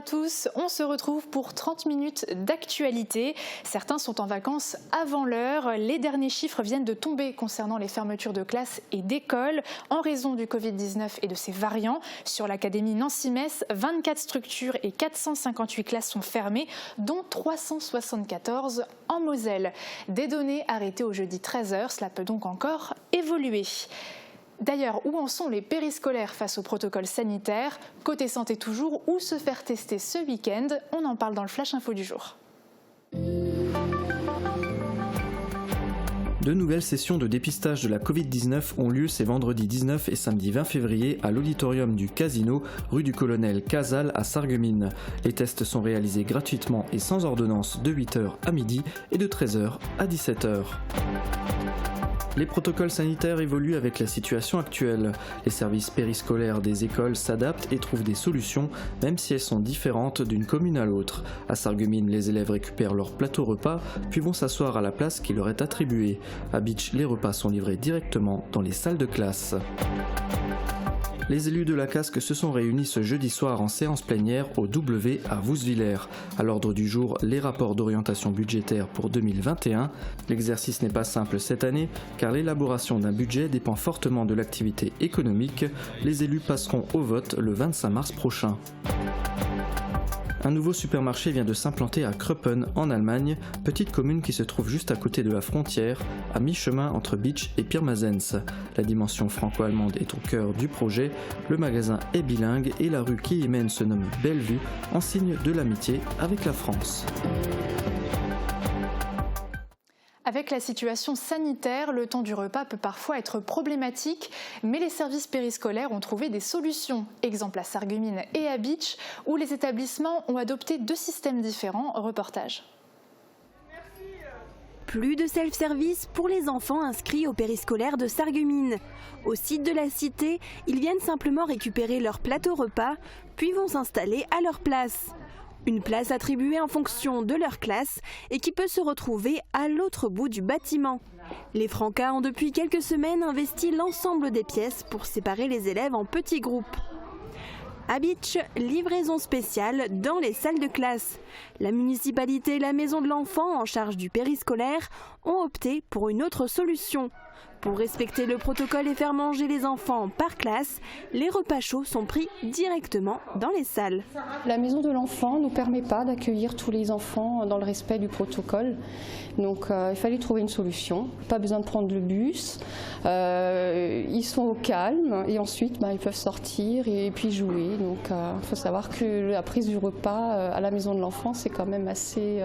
tous, on se retrouve pour 30 minutes d'actualité. Certains sont en vacances avant l'heure. Les derniers chiffres viennent de tomber concernant les fermetures de classes et d'écoles en raison du Covid-19 et de ses variants. Sur l'académie Nancy-Metz, 24 structures et 458 classes sont fermées, dont 374 en Moselle. Des données arrêtées au jeudi 13h, cela peut donc encore évoluer. D'ailleurs, où en sont les périscolaires face au protocole sanitaire? Côté santé toujours, où se faire tester ce week-end? On en parle dans le Flash Info du jour. Deux nouvelles sessions de dépistage de la Covid-19 ont lieu ces vendredis 19 et samedi 20 février à l'auditorium du Casino, rue du Colonel Casal à Sarreguemines. Les tests sont réalisés gratuitement et sans ordonnance de 8h à midi et de 13h à 17h. Les protocoles sanitaires évoluent avec la situation actuelle. Les services périscolaires des écoles s'adaptent et trouvent des solutions, même si elles sont différentes d'une commune à l'autre. À Sarreguemines, les élèves récupèrent leur plateau repas, puis vont s'asseoir à la place qui leur est attribuée. À Bitche, les repas sont livrés directement dans les salles de classe. Les élus de la Casque se sont réunis ce jeudi soir en séance plénière au W à Vousvillers. À l'ordre du jour, les rapports d'orientation budgétaire pour 2021. L'exercice n'est pas simple cette année car l'élaboration d'un budget dépend fortement de l'activité économique. Les élus passeront au vote le 25 mars prochain. Un nouveau supermarché vient de s'implanter à Kröppen en Allemagne, petite commune qui se trouve juste à côté de la frontière, à mi-chemin entre Bitche et Pirmasens. La dimension franco-allemande est au cœur du projet. Le magasin est bilingue et la rue qui y mène se nomme Bellevue, en signe de l'amitié avec la France. Avec la situation sanitaire, le temps du repas peut parfois être problématique, mais les services périscolaires ont trouvé des solutions. Exemple à Sarreguemines et à Bitche, où les établissements ont adopté deux systèmes différents. Reportage. Plus de self-service pour les enfants inscrits au périscolaire de Sarreguemines. Au site de la cité, ils viennent simplement récupérer leur plateau repas, puis vont s'installer à leur place. Une place attribuée en fonction de leur classe et qui peut se retrouver à l'autre bout du bâtiment. Les Francas ont depuis quelques semaines investi l'ensemble des pièces pour séparer les élèves en petits groupes. À Bitche, livraison spéciale dans les salles de classe. La municipalité et la maison de l'enfant en charge du périscolaire ont opté pour une autre solution. Pour respecter le protocole et faire manger les enfants par classe, les repas chauds sont pris directement dans les salles. La maison de l'enfant ne nous permet pas d'accueillir tous les enfants dans le respect du protocole. Donc il fallait trouver une solution. Pas besoin de prendre le bus. Ils sont au calme et ensuite ils peuvent sortir et puis jouer. Donc il faut savoir que la prise du repas à la maison de l'enfant, c'est quand même assez...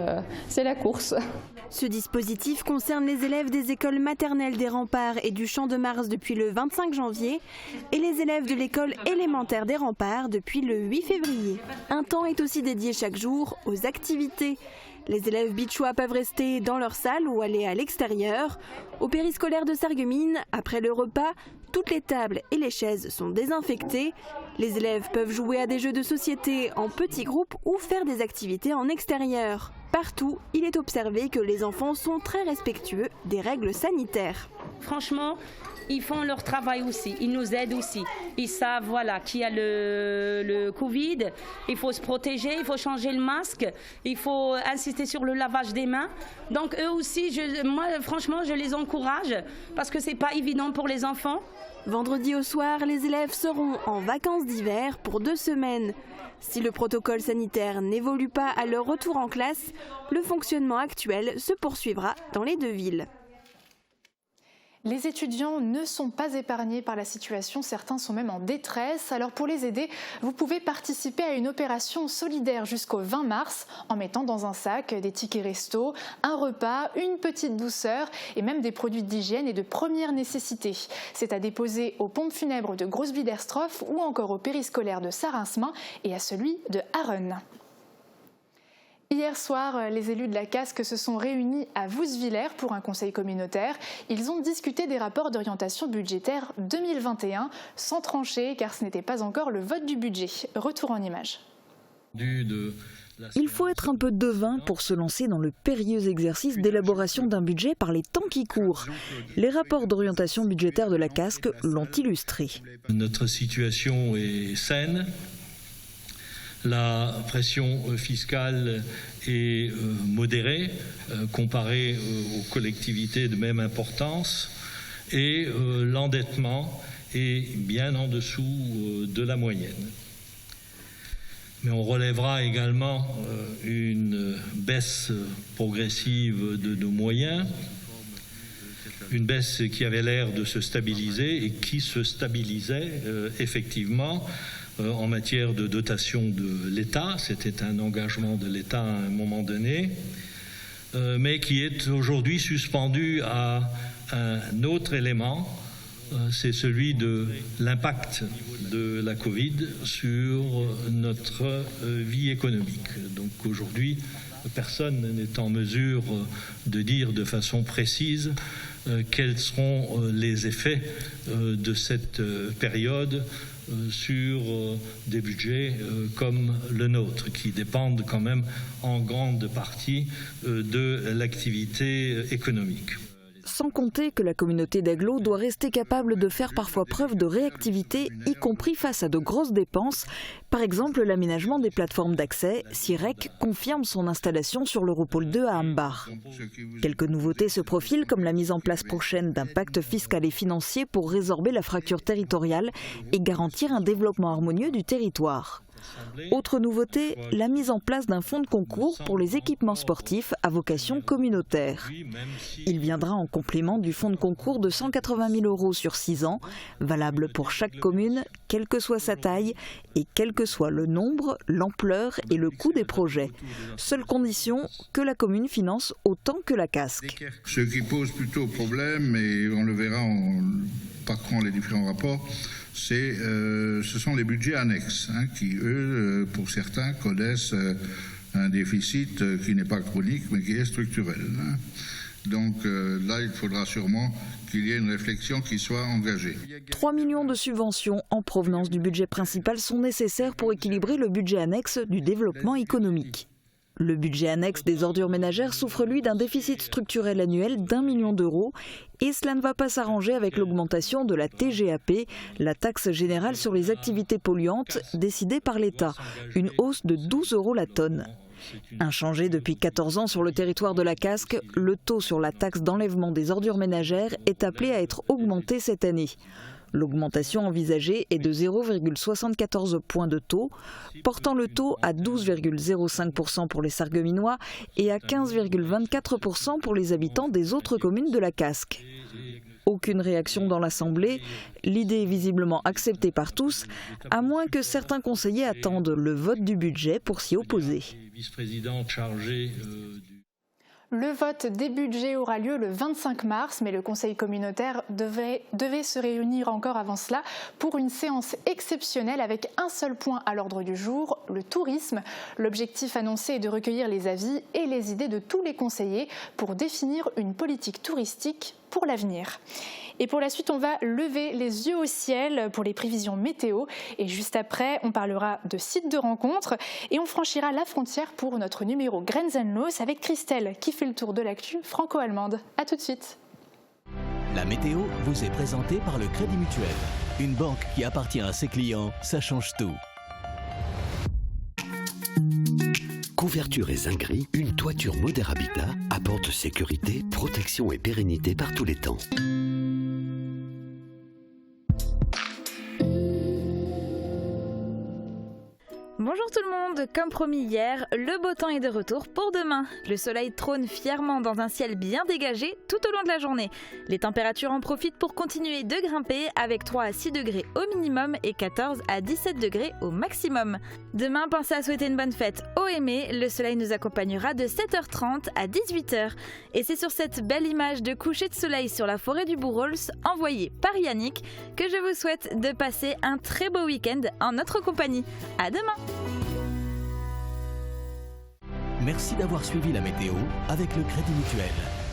c'est la course. Ce dispositif concerne les élèves des écoles maternelles des Remparts et du Champ de Mars depuis le 25 janvier et les élèves de l'école élémentaire des Remparts depuis le 8 février. Un temps est aussi dédié chaque jour aux activités. Les élèves bitchois peuvent rester dans leur salle ou aller à l'extérieur. Au périscolaire de Sarreguemines, après le repas, toutes les tables et les chaises sont désinfectées. Les élèves peuvent jouer à des jeux de société en petits groupes ou faire des activités en extérieur. Partout, il est observé que les enfants sont très respectueux des règles sanitaires. Franchement, ils font leur travail aussi, ils nous aident aussi. Ils savent qu'il y a le Covid, il faut se protéger, il faut changer le masque, il faut insister sur le lavage des mains. Donc eux aussi, moi franchement, je les encourage parce que c'est pas évident pour les enfants. Vendredi au soir, les élèves seront en vacances d'hiver pour 2 semaines. Si le protocole sanitaire n'évolue pas à leur retour en classe, le fonctionnement actuel se poursuivra dans les 2 villes. Les étudiants ne sont pas épargnés par la situation, certains sont même en détresse. Alors pour les aider, vous pouvez participer à une opération solidaire jusqu'au 20 mars en mettant dans un sac des tickets resto, un repas, une petite douceur et même des produits d'hygiène et de première nécessité. C'est à déposer aux pompes funèbres de Grosse-Biederstroff ou encore au périscolaire de Sarinsmin et à celui de Harren. Hier soir, les élus de la Casque se sont réunis à Vousvillers pour un conseil communautaire. Ils ont discuté des rapports d'orientation budgétaire 2021 sans trancher car ce n'était pas encore le vote du budget. Retour en images. Il faut être un peu devin pour se lancer dans le périlleux exercice d'élaboration d'un budget par les temps qui courent. Les rapports d'orientation budgétaire de la Casque l'ont illustré. Notre situation est saine. La pression fiscale est modérée comparée aux collectivités de même importance et l'endettement est bien en dessous de la moyenne. Mais on relèvera également une baisse progressive de nos moyens, une baisse qui avait l'air de se stabiliser et qui se stabilisait effectivement en matière de dotation de l'État. C'était un engagement de l'État à un moment donné, mais qui est aujourd'hui suspendu à un autre élément, c'est celui de l'impact de la Covid sur notre vie économique. Donc aujourd'hui, personne n'est en mesure de dire de façon précise quels seront les effets de cette période sur des budgets comme le nôtre, qui dépendent quand même en grande partie de l'activité économique. Sans compter que la communauté d'agglo doit rester capable de faire parfois preuve de réactivité, y compris face à de grosses dépenses. Par exemple, l'aménagement des plateformes d'accès. CIREC confirme son installation sur l'Europole 2 à Ambar. Quelques nouveautés se profilent, comme la mise en place prochaine d'un pacte fiscal et financier pour résorber la fracture territoriale et garantir un développement harmonieux du territoire. Autre nouveauté, la mise en place d'un fonds de concours pour les équipements sportifs à vocation communautaire. Il viendra en complément du fonds de concours de 180 000 € sur 6 ans, valable pour chaque commune, quelle que soit sa taille et quel que soit le nombre, l'ampleur et le coût des projets. Seule condition, que la commune finance autant que la casque. Ce qui pose plutôt problème, et on le verra en parcourant les différents rapports, ce sont les budgets annexes, qui, eux, pour certains, connaissent un déficit qui n'est pas chronique, mais qui est structurel. Donc là, il faudra sûrement qu'il y ait une réflexion qui soit engagée. 3 millions de subventions en provenance du budget principal sont nécessaires pour équilibrer le budget annexe du développement économique. Le budget annexe des ordures ménagères souffre, lui, d'un déficit structurel annuel d'1 million d'euros et cela ne va pas s'arranger avec l'augmentation de la TGAP, la taxe générale sur les activités polluantes, décidée par l'État, une hausse de 12 € la tonne. Inchangé depuis 14 ans sur le territoire de la Casque, le taux sur la taxe d'enlèvement des ordures ménagères est appelé à être augmenté cette année. L'augmentation envisagée est de 0,74 points de taux, portant le taux à 12,05% pour les Sarregueminois et à 15,24% pour les habitants des autres communes de la Casque. Aucune réaction dans l'Assemblée, l'idée est visiblement acceptée par tous, à moins que certains conseillers attendent le vote du budget pour s'y opposer. Le vote des budgets aura lieu le 25 mars, mais le Conseil communautaire devait se réunir encore avant cela pour une séance exceptionnelle avec un seul point à l'ordre du jour, le tourisme. L'objectif annoncé est de recueillir les avis et les idées de tous les conseillers pour définir une politique touristique pour l'avenir. Et pour la suite, on va lever les yeux au ciel pour les prévisions météo. Et juste après, on parlera de sites de rencontres et on franchira la frontière pour notre numéro Grenzenlos avec Christelle qui fait le tour de l'actu franco-allemande. A tout de suite. La météo vous est présentée par le Crédit Mutuel. Une banque qui appartient à ses clients, ça change tout. Couverture et zinguerie, une toiture Moder Habitat apporte sécurité, protection et pérennité par tous les temps. Bonjour tout le monde, comme promis hier, le beau temps est de retour pour demain. Le soleil trône fièrement dans un ciel bien dégagé tout au long de la journée. Les températures en profitent pour continuer de grimper avec 3 à 6 degrés au minimum et 14 à 17 degrés au maximum. Demain, pensez à souhaiter une bonne fête aux aimés. Le soleil nous accompagnera de 7h30 à 18h. Et c'est sur cette belle image de coucher de soleil sur la forêt du Bourrols, envoyée par Yannick, que je vous souhaite de passer un très beau week-end en notre compagnie. À demain! Merci d'avoir suivi la météo avec le Crédit Mutuel.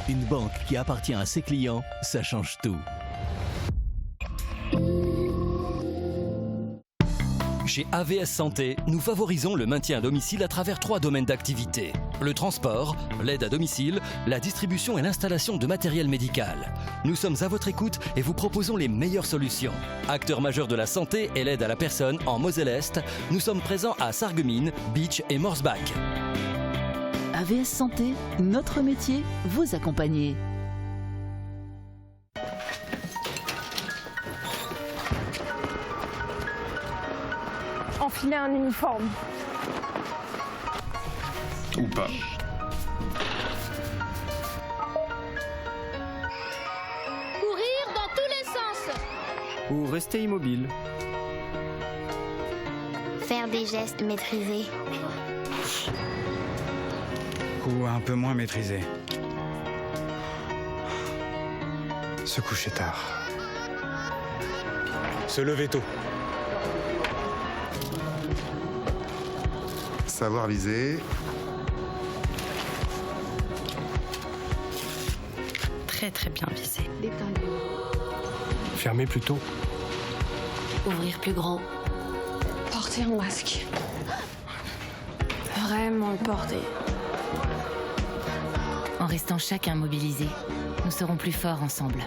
Une banque qui appartient à ses clients, ça change tout. Chez AVS Santé, nous favorisons le maintien à domicile à travers 3 domaines d'activité. Le transport, l'aide à domicile, la distribution et l'installation de matériel médical. Nous sommes à votre écoute et vous proposons les meilleures solutions. Acteurs majeurs de la santé et l'aide à la personne en Moselle-Est, nous sommes présents à Sarreguemines, Beach et Morsbach. AVS Santé, notre métier, vous accompagner. Enfiler un uniforme. Ou pas. Courir dans tous les sens. Ou rester immobile. Faire des gestes maîtrisés. Ou un peu moins maîtrisé. Se coucher tard. Se lever tôt. Savoir viser. Très bien visé. Fermer plus tôt. Ouvrir plus grand. Porter un masque. Vraiment le porter. En restant chacun mobilisé, nous serons plus forts ensemble.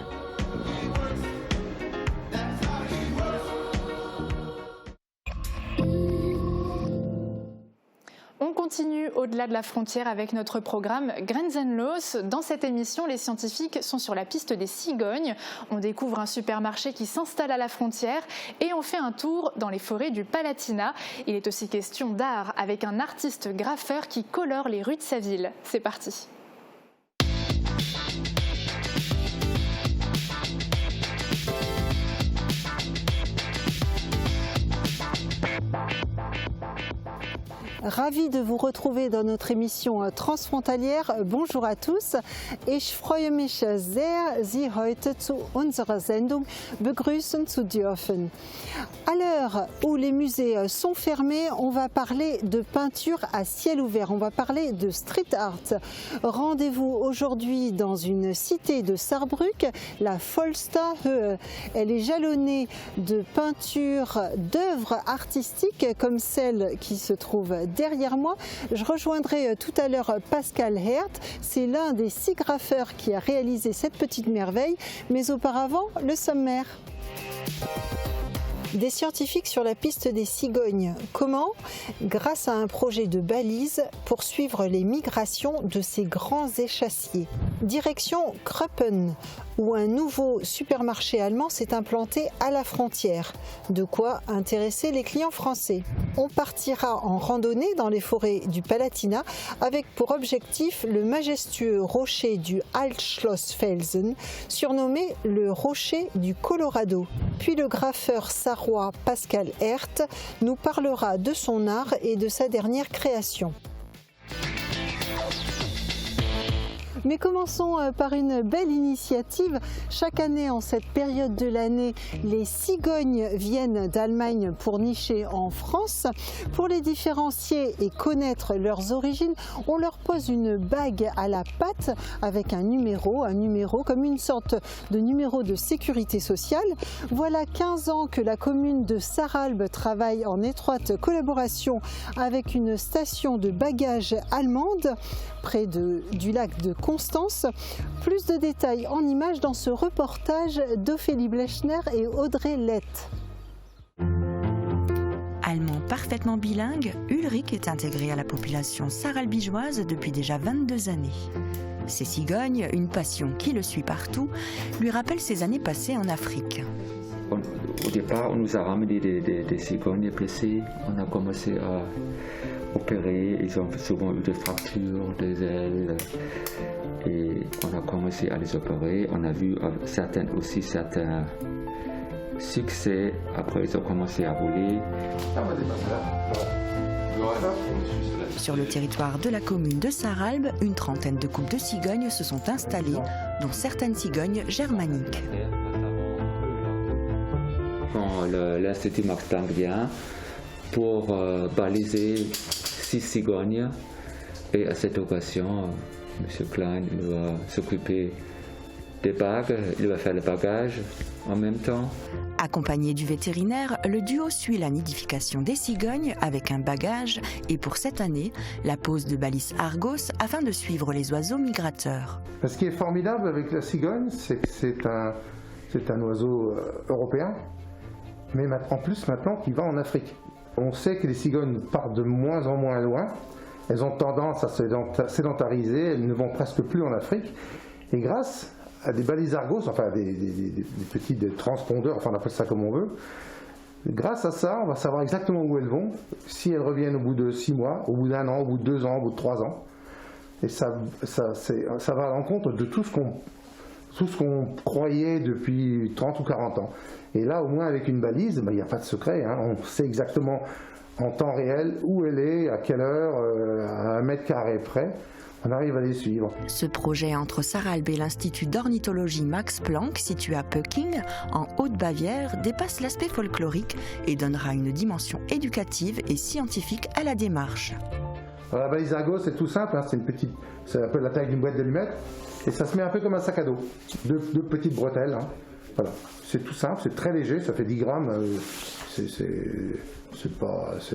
On continue au-delà de la frontière avec notre programme Grenzenlos. Dans cette émission, les scientifiques sont sur la piste des cigognes. On découvre un supermarché qui s'installe à la frontière et on fait un tour dans les forêts du Palatinat. Il est aussi question d'art avec un artiste graffeur qui colore les rues de sa ville. C'est parti. Ravi de vous retrouver dans notre émission transfrontalière. Bonjour à tous. Ich freue mich sehr, Sie heute zu unserer Sendung begrüßen zu dürfen. À l'heure où les musées sont fermés, on va parler de peinture à ciel ouvert. On va parler de street art. Rendez-vous aujourd'hui dans une cité de Saarbrück, la Volstahöhe. Elle est jalonnée de peintures, d'œuvres artistiques comme celle qui se trouve derrière moi. Je rejoindrai tout à l'heure Pascal Hert. C'est l'un des 6 graffeurs qui a réalisé cette petite merveille. Mais auparavant, le sommaire. Des scientifiques sur la piste des cigognes. Comment ? Grâce à un projet de balise pour suivre les migrations de ces grands échassiers. Direction Kröppen, où un nouveau supermarché allemand s'est implanté à la frontière. De quoi intéresser les clients français. On partira en randonnée dans les forêts du Palatinat avec pour objectif le majestueux rocher du Altschlossfelsen, surnommé le rocher du Colorado. Puis le graffeur sarrois Pascal Hert nous parlera de son art et de sa dernière création. Mais commençons par une belle initiative. Chaque année, en cette période de l'année, les cigognes viennent d'Allemagne pour nicher en France. Pour les différencier et connaître leurs origines, on leur pose une bague à la patte avec un numéro comme une sorte de numéro de sécurité sociale. Voilà 15 ans que la commune de Sarralbe travaille en étroite collaboration avec une station de bagages allemande près du lac de Constance. Plus de détails en images dans ce reportage d'Ophélie Blechner et Audrey Lett. Allemand parfaitement bilingue, Ulrich est intégré à la population sarralbigeoise depuis déjà 22 années. Ces cigognes, une passion qui le suit partout, lui rappelle ses années passées en Afrique. Au départ, on nous a ramené des cigognes blessées. On a commencé à opérer. Ils ont souvent eu des fractures des ailes. Et on a commencé à les opérer. On a vu certains succès. Après, ils ont commencé à voler. Sur le territoire de la commune de Sarralbe, une trentaine de couples de cigognes se sont installées, dont certaines cigognes germaniques. L'Institut Max Planck vient pour baliser 6 cigognes et à cette occasion, M. Klein va s'occuper des bagues, il va faire le bagage en même temps. Accompagné du vétérinaire, le duo suit la nidification des cigognes avec un bagage et pour cette année, la pose de balises Argos afin de suivre les oiseaux migrateurs. Ce qui est formidable avec la cigogne, c'est que c'est un oiseau européen, mais en plus maintenant qui va en Afrique. On sait que les cigognes partent de moins en moins loin, elles ont tendance à sédentariser, elles ne vont presque plus en Afrique, et grâce à des balises Argos, enfin des petits transpondeurs, enfin on appelle ça comme on veut. Grâce à ça, on va savoir exactement où elles vont, si elles reviennent au bout de 6 mois, au bout d'1 an, au bout de 2 ans, au bout de 3 ans. Et ça va à l'encontre de tout ce qu'on croyait depuis 30 ou 40 ans. Et là, au moins avec une balise, il n'y a pas de secret, hein. On sait exactement en temps réel où elle est, à quelle heure, à 1 mètre carré près. On arrive à les suivre. Ce projet entre Sarralbe et l'Institut d'ornithologie Max Planck, situé à Pöcking, en Haute-Bavière, dépasse l'aspect folklorique et donnera une dimension éducative et scientifique à la démarche. Alors, la balise Argos, c'est tout simple, hein, c'est un peu la taille d'une boîte d'allumettes, et ça se met un peu comme un sac à dos, deux petites bretelles. Hein. Voilà. C'est tout simple, c'est très léger, ça fait 10 grammes, c'est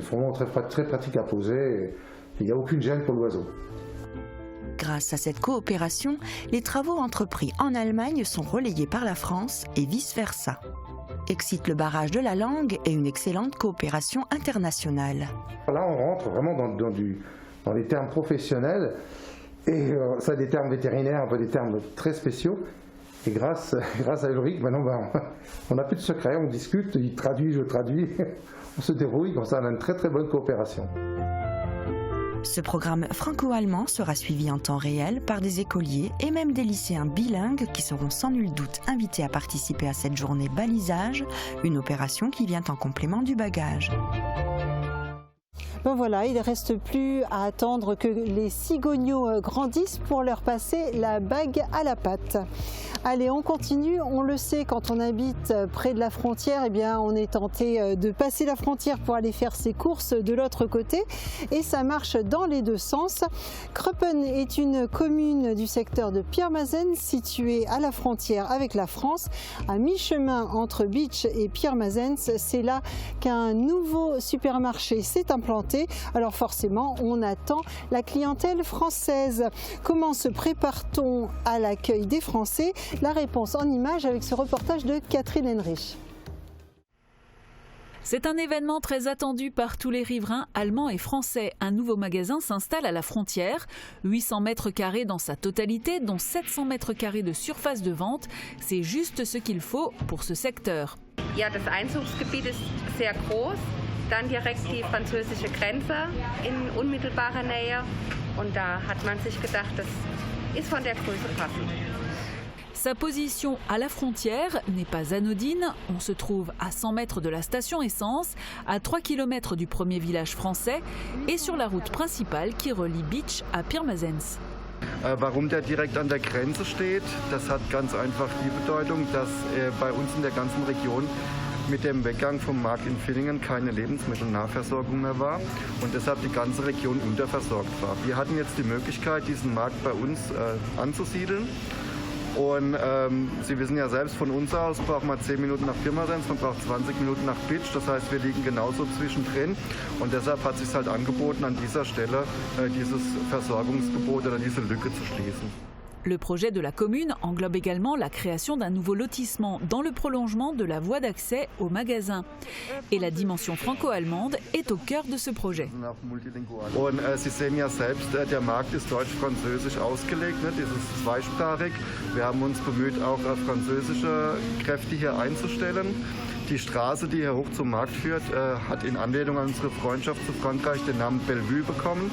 vraiment très pratique à poser, il n'y a aucune gêne pour l'oiseau. Grâce à cette coopération, les travaux entrepris en Allemagne sont relayés par la France et vice-versa. Excite le barrage de la langue et une excellente coopération internationale. Là, on rentre vraiment dans les termes professionnels, et ça des termes vétérinaires, un peu des termes très spéciaux. Et grâce à Ulrich, maintenant, on n'a plus de secret, on discute, il traduit, je traduis, on se débrouille, comme ça on a une très très bonne coopération. Ce programme franco-allemand sera suivi en temps réel par des écoliers et même des lycéens bilingues qui seront sans nul doute invités à participer à cette journée balisage, une opération qui vient en complément du bagage. Ben voilà, il ne reste plus à attendre que les cigogneaux grandissent pour leur passer la bague à la patte. Allez, on continue. On le sait, quand on habite près de la frontière, eh bien, on est tenté de passer la frontière pour aller faire ses courses de l'autre côté. Et ça marche dans les deux sens. Kröpen est une commune du secteur de Pirmasens, située à la frontière avec la France, à mi-chemin entre Bitche et Pirmasens. C'est là qu'un nouveau supermarché s'est implanté. Alors forcément, on attend la clientèle française. Comment se prépare-t-on à l'accueil des Français? La réponse en images avec ce reportage de Catherine Henrich. C'est un événement très attendu par tous les riverains allemands et français. Un nouveau magasin s'installe à la frontière. 800 mètres carrés dans sa totalité, dont 700 mètres carrés de surface de vente. C'est juste ce qu'il faut pour ce secteur. Ja, das Einzugsgebiet ist sehr groß. Dann direkt die französische Grenze in unmittelbarer Nähe. Und da hat man sich gedacht, das ist von der Größe passend. Sa position à la frontière n'est pas anodine. On se trouve à 100 mètres de la station essence, à 3 km du premier village français et sur la route principale qui relie Bitche à Pirmasens. Warum der direkt an der Grenze steht, das hat ganz einfach die Bedeutung, dass bei uns in der ganzen Region mit dem Weggang vom Markt in Villingen keine Lebensmittelnahversorgung mehr war und deshalb die ganze Region unterversorgt war. Wir hatten jetzt die Möglichkeit, diesen Markt bei uns anzusiedeln. Und Sie wissen ja selbst, von uns aus braucht man 10 Minuten nach Pirmasens, man braucht 20 Minuten nach Bitche. Das heißt, wir liegen genauso zwischendrin. Und deshalb hat es sich halt angeboten, an dieser Stelle dieses Versorgungsgebot oder diese Lücke zu schließen. Le projet de la commune englobe également la création d'un nouveau lotissement dans le prolongement de la voie d'accès au magasin. Et la dimension franco-allemande est au cœur de ce projet. Und Sie sehen ja selbst, der Markt ist deutsch-französisch ausgelegt, ne? Das ist zweisprachig. Wir haben uns bemüht, auch französische Kräfte hier einzustellen. Die Straße, die hier hoch zum Markt führt, hat in Anlehnung an unsere Freundschaft zu Frankreich den Namen Bellevue bekommen.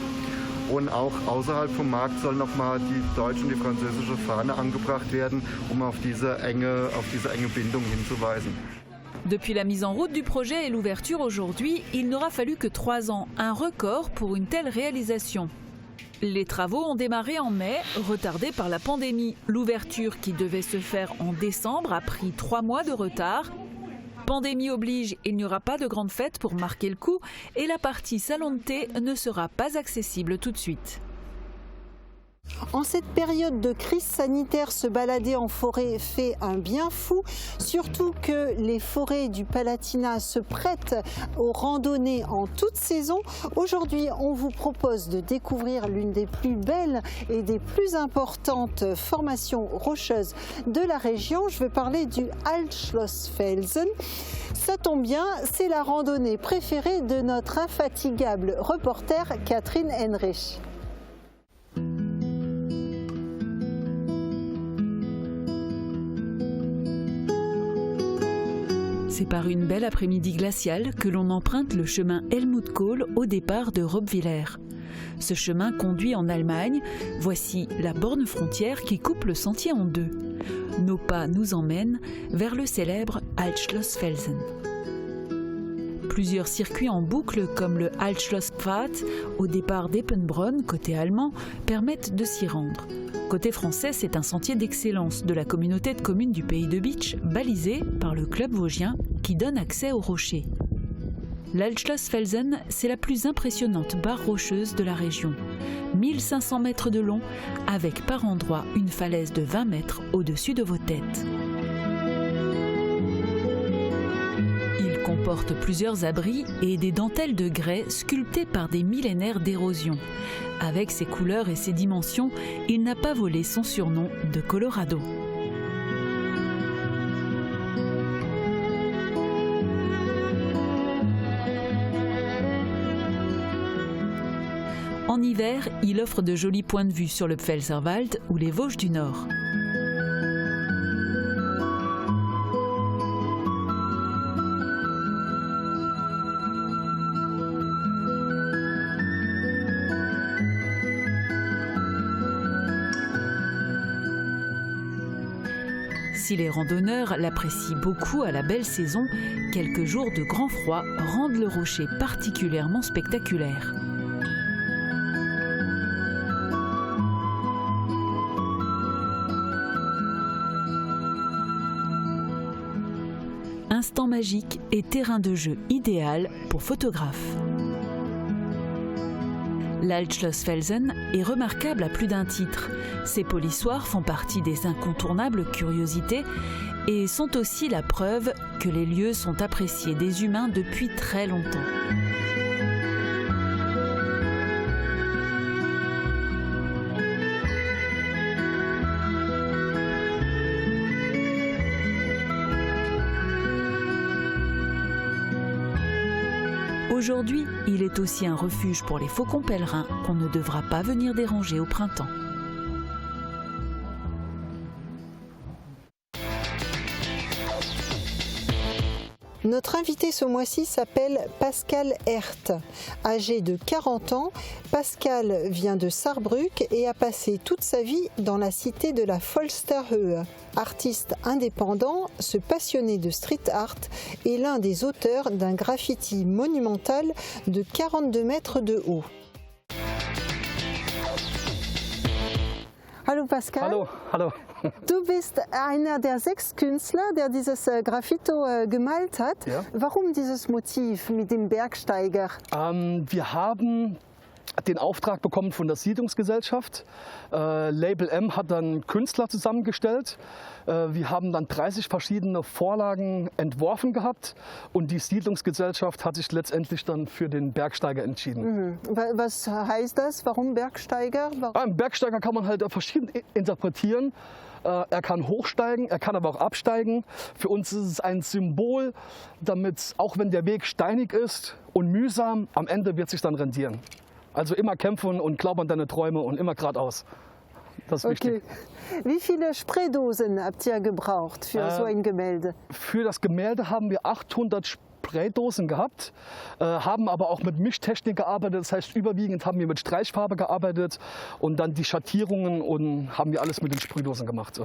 Und auch außerhalb vom Markt soll nochmal die deutsche und die französische Fahne angebracht werden, um auf diese enge Bindung hinzuweisen. Depuis la mise en route du projet et l'ouverture aujourd'hui, il n'aura fallu que 3 ans, un record pour une telle réalisation. Les travaux ont démarré en mai, retardés par la pandémie. L'ouverture qui devait se faire en décembre a pris 3 mois de retard. Pandémie oblige, il n'y aura pas de grande fête pour marquer le coup et la partie salon de thé ne sera pas accessible tout de suite. En cette période de crise sanitaire, se balader en forêt fait un bien fou, surtout que les forêts du Palatinat se prêtent aux randonnées en toute saison. Aujourd'hui, on vous propose de découvrir l'une des plus belles et des plus importantes formations rocheuses de la région. Je veux parler du Altschlossfelsen. Ça tombe bien, c'est la randonnée préférée de notre infatigable reporter Catherine Henrich. C'est par une belle après-midi glaciale que l'on emprunte le chemin Helmut Kohl au départ de Robwiller. Ce chemin conduit en Allemagne. Voici la borne frontière qui coupe le sentier en deux. Nos pas nous emmènent vers le célèbre Altschlossfelsen. Plusieurs circuits en boucle, comme le Altschlosspfad au départ d'Eppenbronn, côté allemand, permettent de s'y rendre. Côté français, c'est un sentier d'excellence de la communauté de communes du Pays de Bitche, balisé par le club vosgien qui donne accès aux rochers. L'Altschlossfelsen, c'est la plus impressionnante barre rocheuse de la région. 1500 mètres de long, avec par endroits une falaise de 20 mètres au-dessus de vos têtes. Il comporte plusieurs abris et des dentelles de grès sculptées par des millénaires d'érosion. Avec ses couleurs et ses dimensions, il n'a pas volé son surnom de Colorado. En hiver, il offre de jolis points de vue sur le Pfälzerwald ou les Vosges du Nord. Si les randonneurs l'apprécient beaucoup à la belle saison, quelques jours de grand froid rendent le rocher particulièrement spectaculaire. Instant magique et terrain de jeu idéal pour photographes. L'Altschlossfelsen est remarquable à plus d'un titre. Ses polissoirs font partie des incontournables curiosités et sont aussi la preuve que les lieux sont appréciés des humains depuis très longtemps. Aujourd'hui, il est aussi un refuge pour les faucons pèlerins qu'on ne devra pas venir déranger au printemps. Notre invité ce mois-ci s'appelle Pascal Hert. Âgé de 40 ans, Pascal vient de Saarbrück et a passé toute sa vie dans la cité de la Folsterhöhe. Artiste indépendant, ce passionné de street art est l'un des auteurs d'un graffiti monumental de 42 mètres de haut. Hallo Pascal. Hallo, hallo. Du bist einer der 6 Künstler, der dieses Graffito gemalt hat. Ja. Warum dieses Motiv mit dem Bergsteiger? Wir haben den Auftrag bekommen von der Siedlungsgesellschaft. Label M hat dann Künstler zusammengestellt. Wir haben dann 30 verschiedene Vorlagen entworfen gehabt und die Siedlungsgesellschaft hat sich letztendlich dann für den Bergsteiger entschieden. Was heißt das? Warum Bergsteiger? Ein Bergsteiger kann man halt verschieden interpretieren. Er kann hochsteigen, er kann aber auch absteigen. Für uns ist es ein Symbol, damit, auch wenn der Weg steinig ist und mühsam, am Ende wird es sich dann rentieren. Also immer kämpfen und glauben an deine Träume und immer geradeaus. Das ist wichtig. Wie viele Spraydosen habt ihr gebraucht für so ein Gemälde? Für das Gemälde haben wir 800 Spraydosen gehabt, haben aber auch mit Mischtechnik gearbeitet. Das heißt, überwiegend haben wir mit Streichfarbe gearbeitet und dann die Schattierungen und haben wir alles mit den Spraydosen gemacht.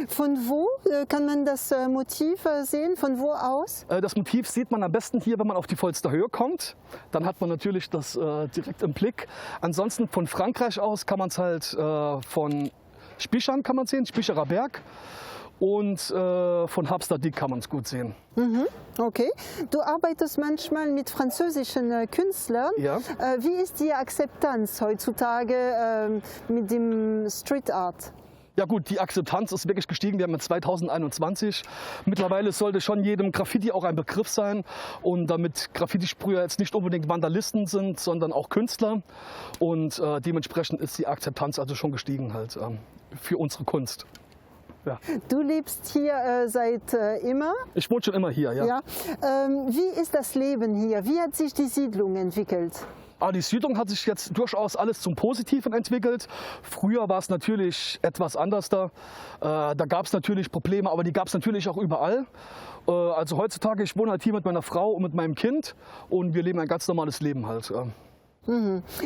Von wo kann man das Motiv sehen? Von wo aus? Das Motiv sieht man am besten hier, wenn man auf die Folsterhöhe kommt. Dann hat man natürlich das direkt im Blick. Ansonsten von Frankreich aus kann man es halt von Spichern kann man sehen, Spicherer Berg. und von Habster-Dick kann man es gut sehen. Okay. Du arbeitest manchmal mit französischen Künstlern. Ja. Wie ist die Akzeptanz heutzutage mit dem Street Art? Ja gut, die Akzeptanz ist wirklich gestiegen. Wir haben 2021. Mittlerweile sollte schon jedem Graffiti auch ein Begriff sein. Und damit Graffiti-Sprüher jetzt nicht unbedingt Vandalisten sind, sondern auch Künstler. Und dementsprechend ist die Akzeptanz also schon gestiegen halt für unsere Kunst. Ja. Du lebst hier seit immer? Ich wohne schon immer hier, ja. Ja. Wie ist das Leben hier? Wie hat sich die Siedlung entwickelt? Die Siedlung hat sich jetzt durchaus alles zum Positiven entwickelt. Früher war es natürlich etwas anders da. Da gab es natürlich Probleme, aber die gab es natürlich auch überall. Also heutzutage, ich wohne halt hier mit meiner Frau und mit meinem Kind und wir leben ein ganz normales Leben halt.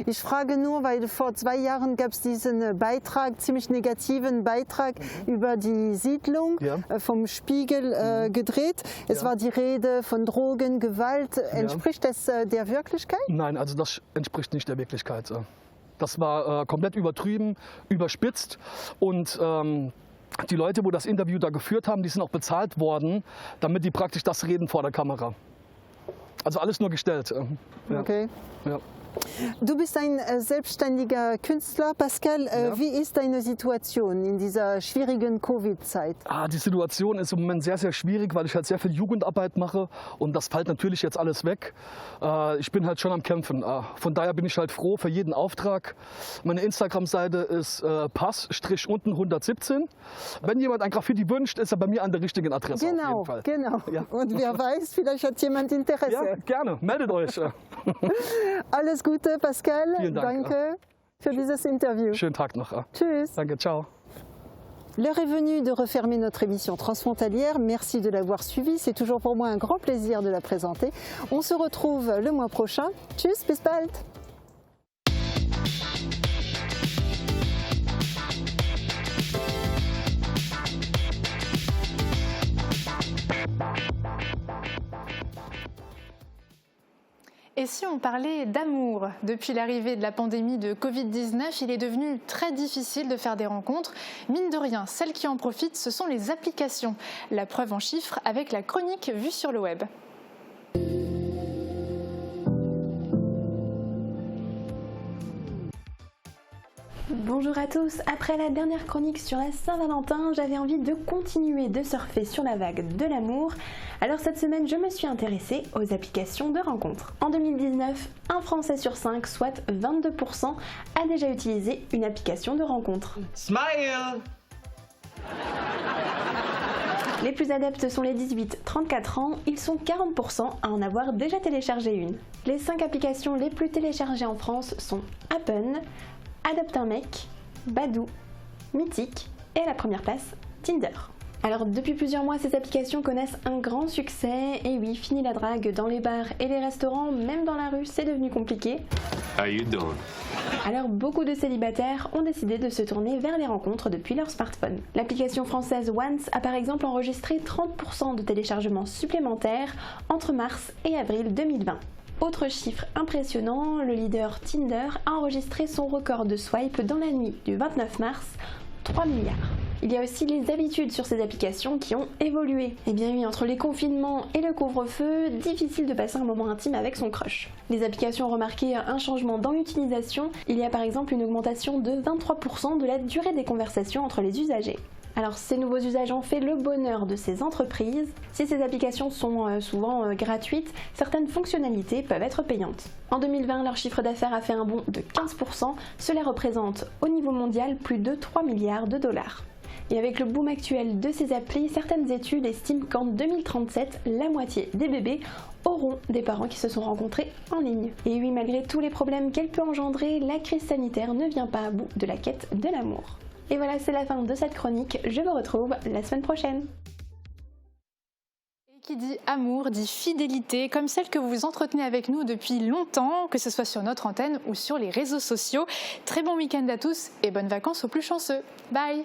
Ich frage nur, weil vor 2 Jahren gab es diesen Beitrag, ziemlich negativen Beitrag über die Siedlung vom Spiegel gedreht. Es war die Rede von Drogen, Gewalt. Entspricht das der Wirklichkeit? Nein, also das entspricht nicht der Wirklichkeit. Das war komplett übertrieben, überspitzt und die Leute, wo das Interview da geführt haben, die sind auch bezahlt worden, damit die praktisch das reden vor der Kamera. Also alles nur gestellt. Okay. Ja. Du bist ein selbstständiger Künstler. Pascal, wie ist deine Situation in dieser schwierigen Covid-Zeit? Die Situation ist im Moment sehr, sehr schwierig, weil ich halt sehr viel Jugendarbeit mache und das fällt natürlich jetzt alles weg. Ich bin halt schon am Kämpfen. Von daher bin ich halt froh für jeden Auftrag. Meine Instagram-Seite ist pass-117. Wenn jemand ein Graffiti wünscht, ist er bei mir an der richtigen Adresse auf jeden Fall. Genau. Ja. Und wer weiß, vielleicht hat jemand Interesse. Ja, gerne. Meldet euch. Alles Gute, Pascal. Vielen Dank. Danke für dieses Interview. Schönen Tag noch. Tschüss. Danke, ciao. L'heure est venue de refermer notre émission transfrontalière. Merci de l'avoir suivie. C'est toujours pour moi un grand plaisir de la présenter. On se retrouve le mois prochain. Tschüss, bis bald. Et si on parlait d'amour? Depuis l'arrivée de la pandémie de Covid-19, il est devenu très difficile de faire des rencontres. Mine de rien, celles qui en profitent, ce sont les applications. La preuve en chiffres avec la chronique vue sur le web. Bonjour à tous, après la dernière chronique sur la Saint-Valentin, j'avais envie de continuer de surfer sur la vague de l'amour. Alors cette semaine, je me suis intéressée aux applications de rencontres. En 2019, un Français sur 5, soit 22%, a déjà utilisé une application de rencontre. Smile! Les plus adeptes sont les 18-34 ans, ils sont 40% à en avoir déjà téléchargé une. Les 5 applications les plus téléchargées en France sont Appen, Adopte un mec, Badoo, Mythique et à la première place, Tinder. Alors depuis plusieurs mois, ces applications connaissent un grand succès. Et oui, fini la drague dans les bars et les restaurants, même dans la rue, c'est devenu compliqué. How you doing? Alors beaucoup de célibataires ont décidé de se tourner vers les rencontres depuis leur smartphone. L'application française Once a par exemple enregistré 30% de téléchargements supplémentaires entre mars et avril 2020. Autre chiffre impressionnant, le leader Tinder a enregistré son record de swipe dans la nuit du 29 mars, 3 milliards. Il y a aussi les habitudes sur ces applications qui ont évolué. Et bien oui, entre les confinements et le couvre-feu, difficile de passer un moment intime avec son crush. Les applications ont remarqué un changement dans l'utilisation. Il y a par exemple une augmentation de 23% de la durée des conversations entre les usagers. Alors ces nouveaux usages ont fait le bonheur de ces entreprises. Si ces applications sont souvent gratuites, certaines fonctionnalités peuvent être payantes. En 2020, leur chiffre d'affaires a fait un bond de 15%. Cela représente au niveau mondial plus de 3 milliards de dollars. Et avec le boom actuel de ces applis, certaines études estiment qu'en 2037, la moitié des bébés auront des parents qui se sont rencontrés en ligne. Et oui, malgré tous les problèmes qu'elle peut engendrer, la crise sanitaire ne vient pas à bout de la quête de l'amour. Et voilà, c'est la fin de cette chronique. Je vous retrouve la semaine prochaine. Et qui dit amour, dit fidélité, comme celle que vous entretenez avec nous depuis longtemps, que ce soit sur notre antenne ou sur les réseaux sociaux. Très bon week-end à tous et bonnes vacances aux plus chanceux. Bye!